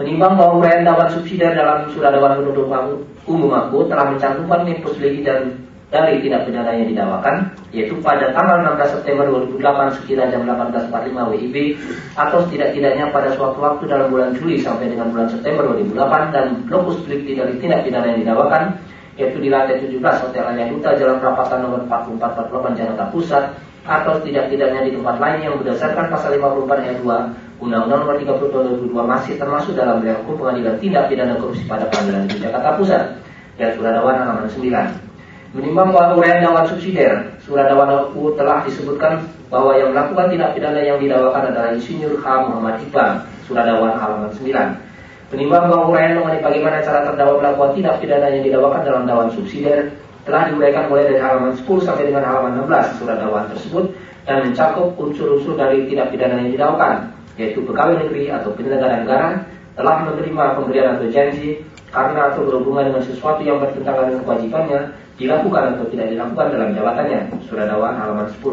Menimbang bahwa uraian dakwaan subsidiar dalam surat dakwaan penuntut umum aku telah mencantumkan nilai legi dan dari tindak pidana yang didakwakan, yaitu pada tanggal 16 September 2008 sekira jam 18.45 WIB atau setidak-tidaknya pada suatu waktu dalam bulan Juli sampai dengan bulan September 2008, dan lokus delikti dari tindak pidana yang didakwakan, yaitu di lantai 17 Hotel Arya Duta, Jalan Perapatan nomor 4448 Jakarta Pusat, atau setidak-tidaknya di tempat lain yang berdasarkan pasal 54 ayat 2 Undang-Undang nomor 30 tahun 2002 masih termasuk dalam wilayah hukum pengadilan tindak pidana korupsi pada Pengadilan Negeri Jakarta Pusat. Dan surat dakwaan halaman 9. Menimbang bahwa uraian dakwaan subsidiar surat dakwaan aku telah disebutkan bahwa yang melakukan tindak pidana yang didakwakan adalah Insinyur H. Muhammad Iqbal, surat dakwaan halaman 9. Menimbang bahwa uraian mengenai bagaimana cara terdakwa melakukan tindak pidana yang didakwakan dalam dakwaan subsidiar telah diuraikan mulai dari halaman 10 sampai dengan halaman 16 surat dakwaan tersebut dan mencakup unsur-unsur dari tindak pidana yang didakwakan, yaitu pegawai negeri atau penyelenggara negara telah menerima pemberian atau janji karena atau berhubungan dengan sesuatu yang bertentangan dengan kewajibannya dilakukan atau tidak dilakukan dalam jabatannya, surat dakwaan halaman 10.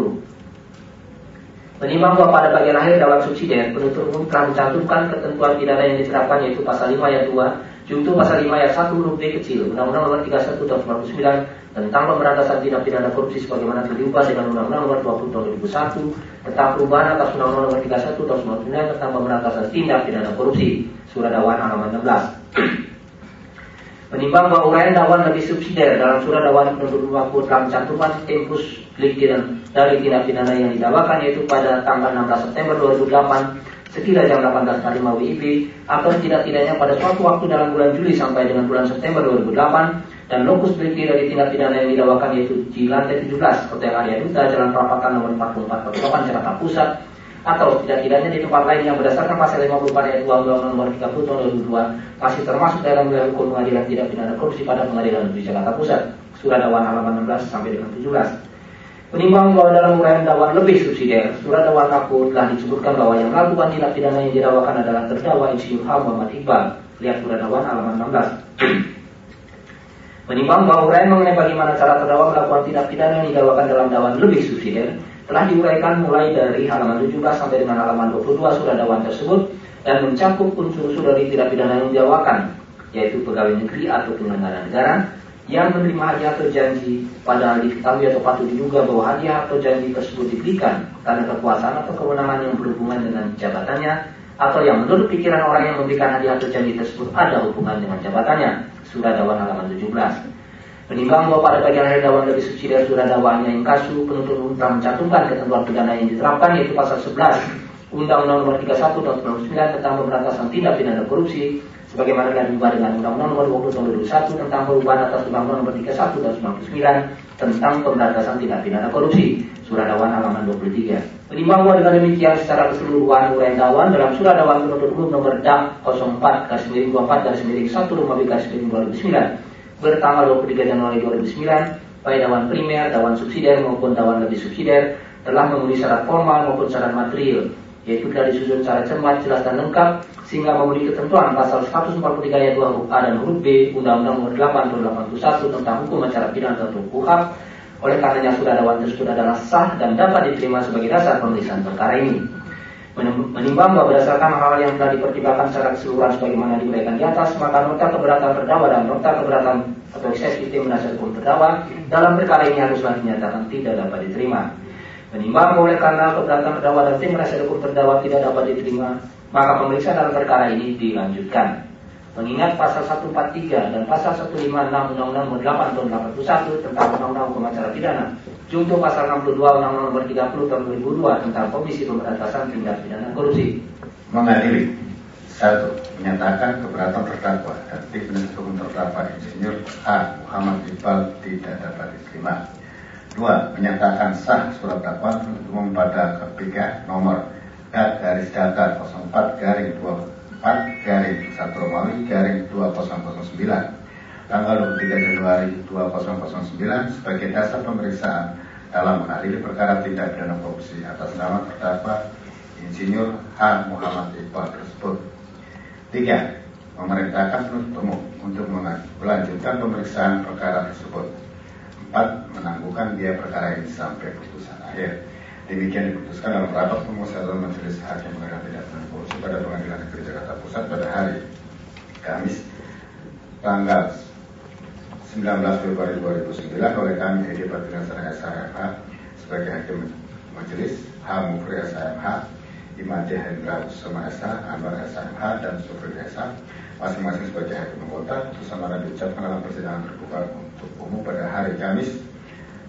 Menimbang bahwa pada bagian akhir dakwaan subsidiar penuntut umum telah mencantumkan ketentuan pidana yang diterapkan, yaitu pasal 5 ayat 2 junto pasal 5 ayat 1 huruf B kecil Undang-Undang nomor 31 tahun 1999 tentang pemberantasan tindak pidana korupsi sebagaimana diubah dengan Undang-Undang nomor 20 tahun 2001 tentang perubahan atas Undang-Undang nomor 31 tahun 1999 tentang pemberantasan tindak pidana korupsi, surat dakwaan halaman 16. Menimbang bahwa uraian dakwaan lebih subsidiar dalam surat dakwaan penuntut umum aku telah mencantumkan tempus delikti dari tindak pidana yang didakwakan, yaitu pada tanggal 16 September 2008 sekira jam 18.45 WIB atau setidak-tidaknya pada suatu waktu dalam bulan Juli sampai dengan bulan September 2008, dan lokus delikti dari tindak pidana yang didakwakan yaitu di lantai 17 Hotel Arya Duta, Jalan Perapatan nomor 4448 Jakarta Pusat, atau tidak-tidaknya di tempat lain yang berdasarkan pasal 54 ayat 2 Undang-Undang nomor 30 tahun 2002 masih termasuk dalam wilayah hukum pengadilan tindak pidana korupsi pada Pengadilan Negeri Jakarta Pusat, surat dakwaan halaman 16 sampai dengan 17. Menimbang bahwa dalam uraian dakwaan lebih subsidiar surat dakwaan aku telah disebutkan bahwa yang melakukan tindak pidana yang didakwakan adalah terdakwa Insinyur H. Muhammad Iqbal, lihat surat dakwaan halaman 16. Menimbang bahwa uraian mengenai bagaimana cara terdakwa melakukan tindak pidana yang didakwakan dalam dakwaan lebih subsidiar telah diuraikan mulai dari halaman 17 sampai dengan halaman 22 surat dakwaan tersebut dan mencakup unsur-unsur dari tindak pidana yang didakwakan, yaitu pegawai negeri atau penyelenggara negara yang menerima hadiah atau janji padahal diketahui atau patut diduga bahwa hadiah atau janji tersebut diberikan karena kekuasaan atau kewenangan yang berhubungan dengan jabatannya, atau yang menurut pikiran orang yang memberikan hadiah atau janji tersebut ada hubungan dengan jabatannya, surat dakwaan halaman 17. Menimbang bahwa pada bagian akhir dakwaan lebih subsidiar surat dakwaannya Inkasu, penuntut umum telah mencantumkan ketentuan pidana yang diterapkan, yaitu pasal 11 Undang-Undang nomor 31 tahun 1999 tentang pemberantasan tindak pidana korupsi sebagaimana telah diubah dengan Undang-Undang nomor 20 tahun 2001 tentang perubahan atas Undang-Undang nomor 31 tahun 1999 tentang pemberantasan tindak pidana korupsi, surat dakwaan halaman 23. Menimbang bahwa dengan demikian secara keseluruhan uraian dakwaan dalam surat dakwaan penuntut umum nomor DAK 04/24/1 2009 bertanggal 23 Januari 2009, baik dakwaan primer, dakwaan subsidiar maupun dakwaan lebih subsidiar telah memenuhi syarat formal maupun syarat material, yaitu telah disusun secara cermat, jelas dan lengkap sehingga memenuhi ketentuan pasal 143 ayat 2 huruf A dan huruf B Undang-Undang nomor 8 tahun 81 tentang hukum acara pidana atau KUHP. Oleh karenanya surat dakwaan tersebut adalah sah dan dapat diterima sebagai dasar pemeriksaan perkara ini. Menimbang bahwa berdasarkan hal yang telah dipertimbangkan secara keseluruhan sebagaimana diuraikan di atas, maka nota keberatan terdakwa dan nota keberatan atau eksepsi tim penasihat hukum terdakwa dalam perkara ini haruslah dinyatakan tidak dapat diterima. Menimbang bahwa oleh karena keberatan terdakwa dan tim penasihat hukum terdakwa tidak dapat diterima, maka pemeriksaan dalam perkara ini dilanjutkan. Mengingat pasal 143 dan pasal 156 Undang-Undang nomor 8 tahun 81 tentang Undang-Undang Hukum Acara Pidana, junto pasal 62 Undang-Undang nomor 30 tahun 2002 tentang Komisi Pemberantasan Tindak Pidana Korupsi. Mengadili 1. Menyatakan keberatan terdakwa dan tim penasihat hukum terdakwa Insinyur H. Muhammad Iqbal tidak dapat diterima. 2. Menyatakan sah surat dakwaan penuntut umum pada ketiga nomor D-Data 04/1-1/2009 tanggal 23 Januari 2009 sebagai dasar pemeriksaan dalam mengadili perkara tindak pidana korupsi atas nama terdakwa Insinyur H. Muhammad Iqbal tersebut. 3. Memerintahkan penuntut umum untuk melanjutkan pemeriksaan perkara tersebut. 4. Menangguhkan biaya perkara ini sampai putusan akhir. Demikian diputuskan dalam rapat pemusyawaratan Majelis Hakim Pengadilan Tindak Pidana Korupsi pada Pengadilan Negeri Jakarta Pusat pada hari Kamis tanggal 19 Februari 2009 oleh kami Edi Patrinasara SHMH sebagai Hakim Majelis, H. Mufri SHMH, Imade Hendra Kusuma SH, Anwar SHMH, dan Sufri SH masing-masing sebagai Hakim Anggota. Putusan mana diucapkan dalam persidangan terbuka untuk umum pada hari Kamis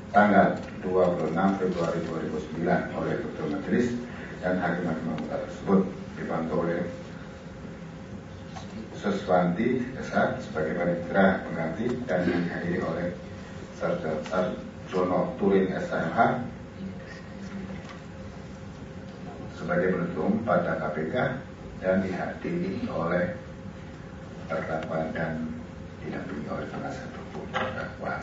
tanggal 26 Februari 2009 oleh Ketua Majelis dan Hakim-Hakim Anggota tersebut dibantu oleh Suswanti SH sebagai panitera pengganti dan dihadiri oleh Sarjono Turin SHMH sebagai penuntut umum pada KPK dan dihadiri oleh terdakwa dan didampingi oleh penasihat hukum terdakwa.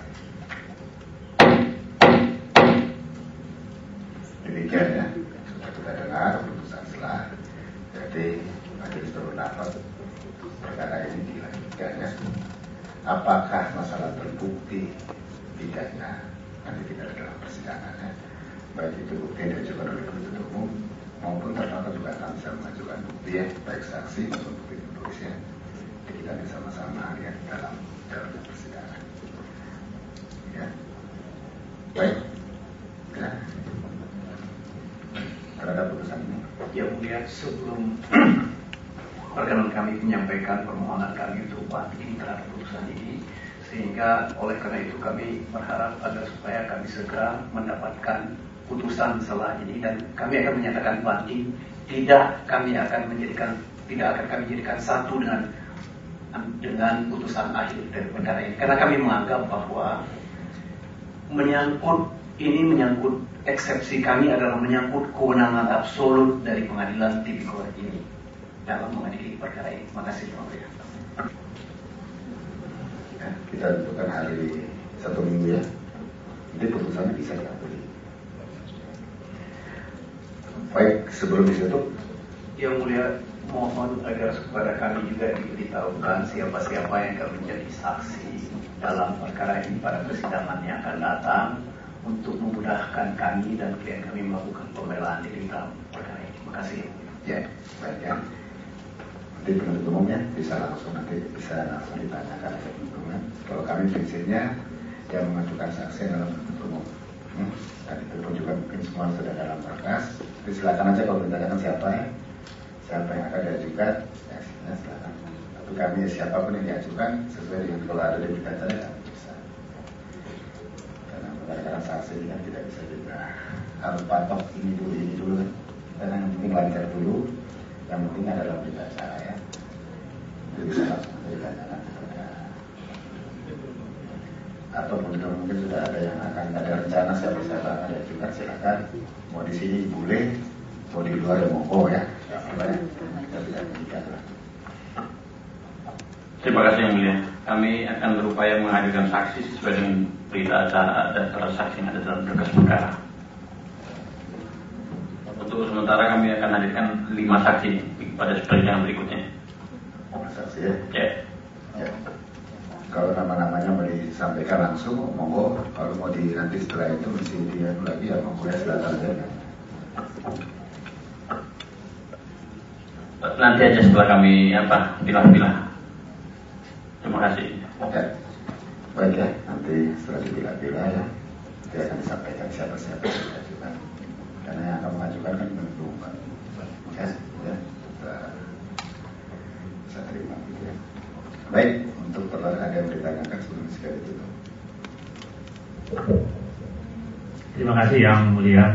Demikian ya, sudah kita dengar putusan selah. Jadi majelis berpendapat perkara ini dilanjutkan ya. Apakah masalah terbukti tidaknya nanti kita dalam persidangan ya. Baik itu bukti yang diajukan oleh penuntut umum maupun terdakwa juga akan bisa mengajukan bukti ya, baik saksi maupun bukti penulis ya. Jadi kita bersama-sama lihat dalam persidangan. Ya, baik. Ya. Terhadap putusan ini. Ya Mulia, sebelum perkenan kami menyampaikan permohonan kami untuk banding terhadap putusan ini, sehingga oleh karena itu kami berharap agar supaya kami segera mendapatkan putusan setelah ini dan kami akan menyatakan banding. Tidak kami akan menjadikan satu dengan putusan akhir dari perkara ini, karena kami menganggap bahwa menyangkut eksepsi kami adalah menyangkut kewenangan absolut dari pengadilan tipikor ini dalam mengadili perkara ini. Terima kasih, Pak Mulia. Ya, kita tentukan hari 1 minggu ya. Jadi putusannya bisa diambil. Baik, sebelum ditutup, Yang Mulia, mohon agar kepada kami juga diberitahukan siapa-siapa yang akan menjadi saksi dalam perkara ini pada persidangan yang akan datang, untuk memudahkan kami dan klien kami melakukan pembelaan diri dalam perkara ini. Terima kasih. ya, baik ya. Nanti penuntut umumnya bisa langsung ditanyakan ke penuntut umum. Kalau kami prinsipnya yang mengajukan saksi dalam penuntut umum. Dan itu pun juga mungkin semua sudah dalam berkas. Jadi silakan aja kalau ditanyakan siapa yang akan diajukan, ya silakan. Tapi kami siapapun yang diajukan sesuai dengan kalau ada di berita acara kami bisa. Karena saksi ini kan tidak bisa juga harus patok ini dulu kan. Karena yang penting lancar dulu, yang penting adalah berita acara ya. Jadi bisa langsung ditanyakan kepada ataupun kalau mungkin sudah ada yang akan ada rencana siapa-siapa akan diajukan, silakan. Mau di sini boleh, mau di luar ya monggo ya. Kita tidak mengikat lah. Terima kasih Yang Mulia. Kami akan berupaya menghadirkan saksi sesuai dengan berita acara dan saksi yang ada dalam berkas perkara. Untuk sementara kami akan hadirkan 5 saksi pada persidangan berikutnya. 5 saksi ya? Ya. Kalau nama-namanya mau disampaikan langsung, monggo. Kalau mau nanti setelah itu mesti diadu lagi ya monggo ya, silakan aja. Nanti aja setelah kami pilah-pilah. Terima kasih. Ya. Baik ya, nanti setelah dipilah-pilah ya, nanti akan disampaikan siapa-siapa yang diajukan. Karena yang akan mengajukan kan penuntut umum. Ya, kita bisa terima gitu ya. Baik, untuk pertanyaan yang ditanyakan sebelum sekali itu. Terima kasih Yang Mulia.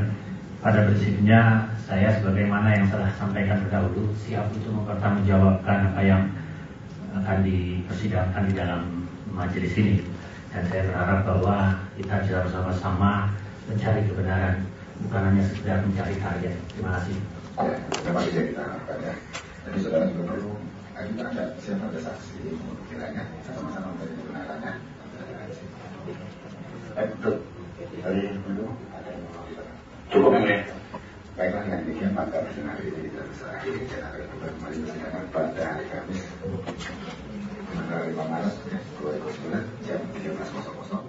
Pada prinsipnya saya sebagaimana yang telah sampaikan terdahulu siap untuk mempertanggungjawabkan apa yang akan dipersidangkan di dalam majelis ini, dan saya berharap bahwa kita bisa bersama-sama mencari kebenaran, bukan hanya sekedar mencari target. Terima kasih. Ya, memang tidak kita harapkan ya. Jadi saudara juga perlu ajukan ada siapa ada saksi kiranya sama-sama mencari kebenarannya. Betul. Dari dulu ada yang mau kita. Cukup ya. Baiklah, yang demikian maka persidangan hari ini kita bisa akhiri dan akan kembali persidangan pada hari Kamis tanggal 5 Maret 2009 jam 13.00